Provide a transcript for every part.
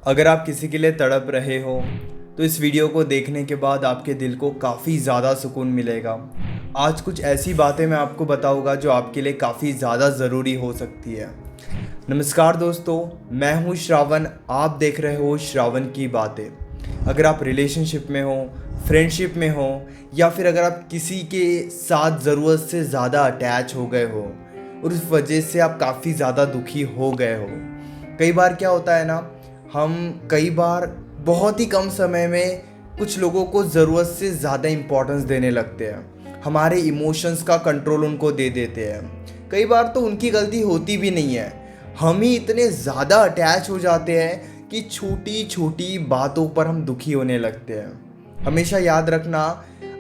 अगर आप किसी के लिए तड़प रहे हो तो इस वीडियो को देखने के बाद आपके दिल को काफ़ी ज़्यादा सुकून मिलेगा। आज कुछ ऐसी बातें मैं आपको बताऊंगा जो आपके लिए काफ़ी ज़्यादा ज़रूरी हो सकती है। नमस्कार दोस्तों, मैं हूँ श्रावण, आप देख रहे हो श्रावण की बातें। अगर आप रिलेशनशिप में हो, फ्रेंडशिप में हो, या फिर अगर आप किसी के साथ ज़रूरत से ज़्यादा अटैच हो गए हो और उस वजह से आप काफ़ी ज़्यादा दुखी हो गए हो। कई बार क्या होता है ना, हम कई बार बहुत ही कम समय में कुछ लोगों को ज़रूरत से ज़्यादा इम्पोर्टेंस देने लगते हैं, हमारे इमोशंस का कंट्रोल उनको दे देते हैं। कई बार तो उनकी गलती होती भी नहीं है, हम ही इतने ज़्यादा अटैच हो जाते हैं कि छोटी छोटी बातों पर हम दुखी होने लगते हैं। हमेशा याद रखना,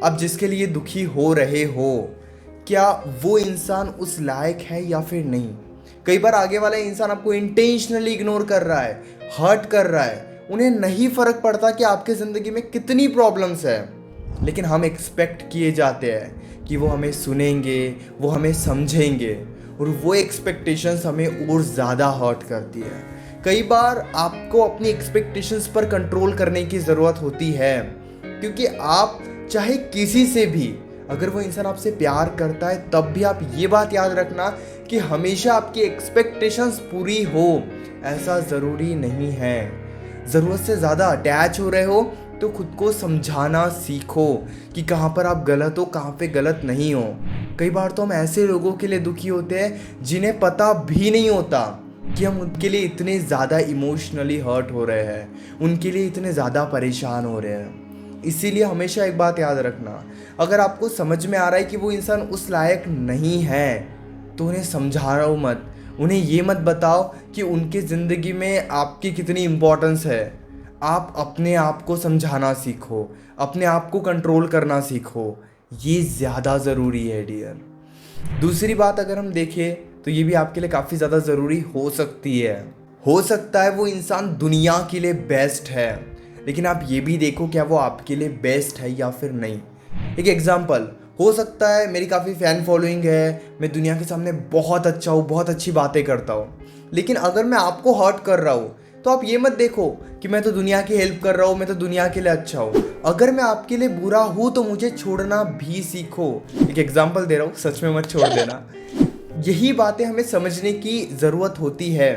आप जिसके लिए दुखी हो रहे हो, क्या वो इंसान उस लायक है या फिर नहीं। कई बार आगे वाला इंसान आपको इंटेंशनली इग्नोर कर रहा है, हर्ट कर रहा है, उन्हें नहीं फर्क पड़ता कि आपके ज़िंदगी में कितनी प्रॉब्लम्स है, लेकिन हम एक्सपेक्ट किए जाते हैं कि वो हमें सुनेंगे, वो हमें समझेंगे, और वो एक्सपेक्टेशंस हमें और ज़्यादा हर्ट करती है। कई बार आपको अपनी एक्सपेक्टेशंस पर कंट्रोल करने की ज़रूरत होती है, क्योंकि आप चाहे किसी से भी, अगर वो इंसान आपसे प्यार करता है तब भी आप ये बात याद रखना कि हमेशा आपकी एक्सपेक्टेशंस पूरी हो ऐसा ज़रूरी नहीं है। ज़रूरत से ज़्यादा अटैच हो रहे हो तो खुद को समझाना सीखो कि कहाँ पर आप गलत हो, कहाँ पे गलत नहीं हो। कई बार तो हम ऐसे लोगों के लिए दुखी होते हैं जिन्हें पता भी नहीं होता कि हम उनके लिए इतने ज़्यादा इमोशनली हर्ट हो रहे हैं, उनके लिए इतने ज़्यादा परेशान हो रहे हैं। इसीलिए हमेशा एक बात याद रखना, अगर आपको समझ में आ रहा है कि वो इंसान उस लायक नहीं है तो उन्हें समझाओ मत, उन्हें ये मत बताओ कि उनकी ज़िंदगी में आपकी कितनी इम्पोर्टेंस है। आप अपने आप को समझाना सीखो, अपने आप को कंट्रोल करना सीखो, ये ज़्यादा ज़रूरी है डियर। दूसरी बात अगर हम देखें तो ये भी आपके लिए काफ़ी ज़्यादा ज़रूरी हो सकती है। हो सकता है वो इंसान दुनिया के लिए बेस्ट है, लेकिन आप ये भी देखो क्या वो आपके लिए बेस्ट है या फिर नहीं। एक एग्जांपल हो सकता है, मेरी काफ़ी फ़ैन फॉलोइंग है, मैं दुनिया के सामने बहुत अच्छा हूँ, बहुत अच्छी बातें करता हूँ, लेकिन अगर मैं आपको हर्ट कर रहा हूँ तो आप ये मत देखो कि मैं तो दुनिया की हेल्प कर रहा हूँ, मैं तो दुनिया के लिए अच्छा हूँ। अगर मैं आपके लिए बुरा हूँ तो मुझे छोड़ना भी सीखो। एक एग्जाम्पल दे रहा हूँ, सच में मत छोड़ देना। यही बातें हमें समझने की ज़रूरत होती है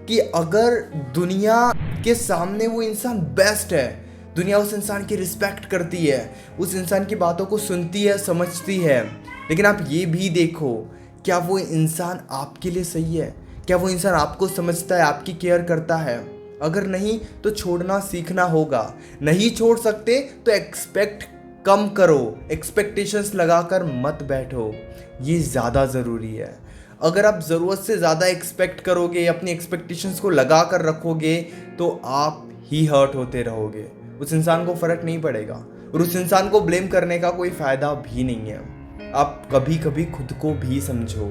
कि अगर दुनिया के सामने वो इंसान बेस्ट है, दुनिया उस इंसान की रिस्पेक्ट करती है, उस इंसान की बातों को सुनती है, समझती है, लेकिन आप ये भी देखो क्या वो इंसान आपके लिए सही है, क्या वो इंसान आपको समझता है, आपकी केयर करता है। अगर नहीं तो छोड़ना सीखना होगा। नहीं छोड़ सकते तो एक्सपेक्ट कम करो, एक्सपेक्टेशंस लगाकर मत बैठो, ये ज़्यादा ज़रूरी है। अगर आप ज़रूरत से ज़्यादा एक्सपेक्ट करोगे, अपनी एक्सपेक्टेशंस को लगा कर रखोगे, तो आप ही हर्ट होते रहोगे। उस इंसान को फ़र्क नहीं पड़ेगा और उस इंसान को ब्लेम करने का कोई फ़ायदा भी नहीं है। आप कभी कभी खुद को भी समझो,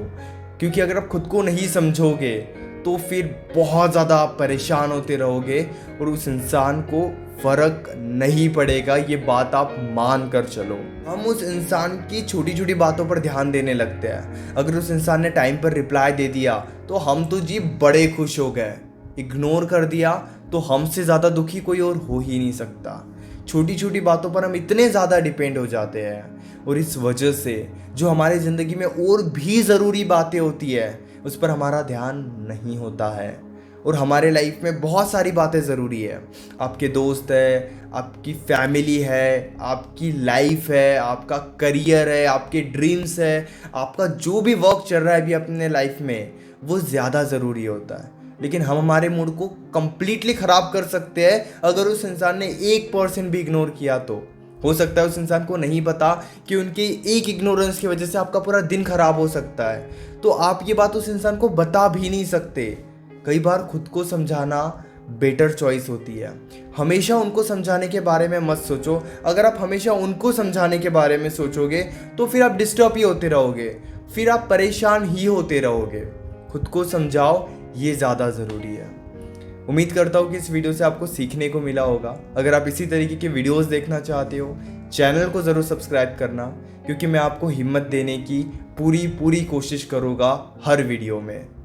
क्योंकि अगर आप खुद को नहीं समझोगे तो फिर बहुत ज़्यादा आप परेशान होते रहोगे और उस इंसान को फ़र्क नहीं पड़ेगा। ये बात आप मान कर चलो। हम उस इंसान की छोटी छोटी बातों पर ध्यान देने लगते हैं। अगर उस इंसान ने टाइम पर रिप्लाई दे दिया तो हम तो जी बड़े खुश हो गए, इग्नोर कर दिया तो हमसे ज़्यादा दुखी कोई और हो ही नहीं सकता। छोटी छोटी बातों पर हम इतने ज़्यादा डिपेंड हो जाते हैं और इस वजह से जो हमारे ज़िंदगी में और भी ज़रूरी बातें होती है उस पर हमारा ध्यान नहीं होता है। और हमारे लाइफ में बहुत सारी बातें ज़रूरी है। आपके दोस्त है, आपकी फैमिली है, आपकी लाइफ है, आपका करियर है, आपके ड्रीम्स है, आपका जो भी वर्क चल रहा है अभी अपने लाइफ में, वो ज़्यादा ज़रूरी होता है। लेकिन हम हमारे मूड को कंप्लीटली ख़राब कर सकते हैं अगर उस इंसान ने 1% भी इग्नोर किया तो। हो सकता है उस इंसान को नहीं पता कि उनके एक इग्नोरेंस की वजह से आपका पूरा दिन खराब हो सकता है, तो आप ये बात उस इंसान को बता भी नहीं सकते। कई बार खुद को समझाना बेटर चॉइस होती है। हमेशा उनको समझाने के बारे में मत सोचो। अगर आप हमेशा उनको समझाने के बारे में सोचोगे तो फिर आप डिस्टर्ब ही होते रहोगे, फिर आप परेशान ही होते रहोगे। खुद को समझाओ, ये ज़्यादा ज़रूरी है। उम्मीद करता हूँ कि इस वीडियो से आपको सीखने को मिला होगा। अगर आप इसी तरीके के वीडियोस देखना चाहते हो, चैनल को ज़रूर सब्सक्राइब करना, क्योंकि मैं आपको हिम्मत देने की पूरी कोशिश करूँगा हर वीडियो में।